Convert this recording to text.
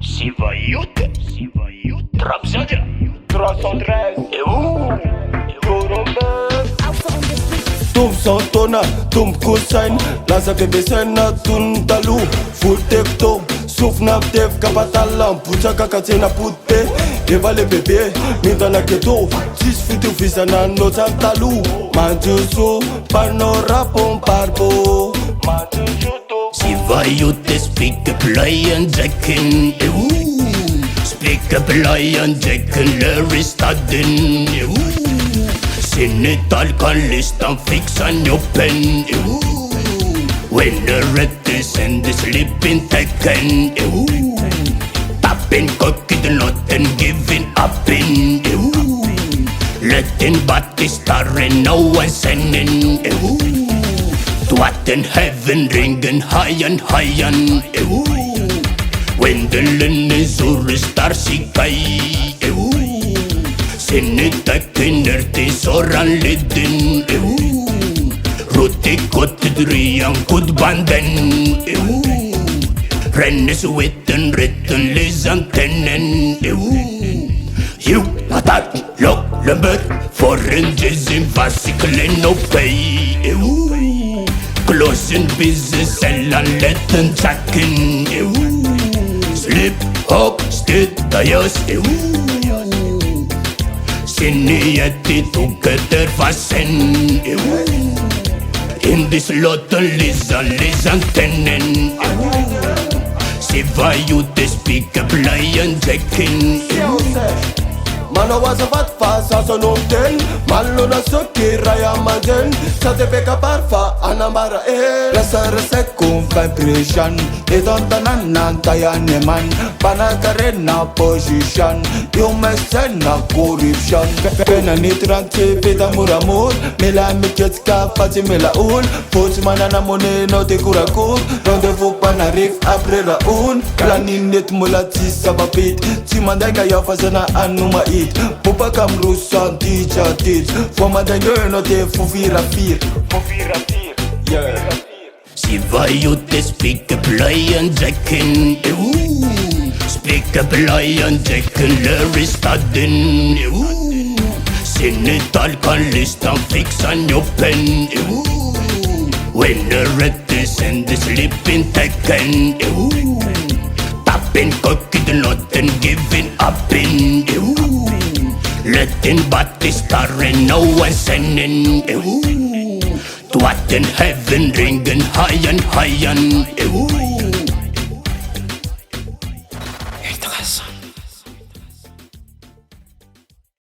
Sivaiute, Trapsadia, 313, Tum Santona, tum Kusain, Laza bebe sena tun talu, full tekto, suf na tef kapatalam, pucha kakatena putte, eva le bebe, minta na keto, tis fitu visa na no talu, manjusu, panora pom parbo, Sivaiute, speak up lion jackin, speak up lion jackin, Larry Staddin, Sinital kan listan fixan open. When the red is and the sleeping taken. Tapping cocky the not and giving up in. Letting body starring no one sending. To what in heaven ringing high and high and. When the linen is or star sikai. Sinitakinerti soran lidin Ruti kotidriyang kudbanden Rennes witten ritten lisantennen You attack look lembert Foranges in vasiklen no pay Closing business and letten checking Slip hop stit dayos Siniyati together fasten In this lot lisan tenen Sivaiute speak up lion jackin Mano was a vat fast as an ten. Malo na soki raya mazen. Sa te peka parfa anamara Lasara second vibration. Idon tanan na tayane man. Panakarena position. You mesen na corruption. Pena nitrante peta muramur. Mela miketska fati mela ul. Fots manana mone no te kurakuk. Rendezvous panarif après la un. Planinet mulati sabapit. Timandanga ya fazana anuma it. Pupa kam rusan teacher teach. For my danger no te fufira fear. Yeah. Sivaiute speak up lion jackin Speak up lion jackin Larry Staddin Sinital kan listan fixan open When the red is and the sleeping taken Tapping cocky the not and giving up in Letting body starring no one sending To what in heaven ringing high and high and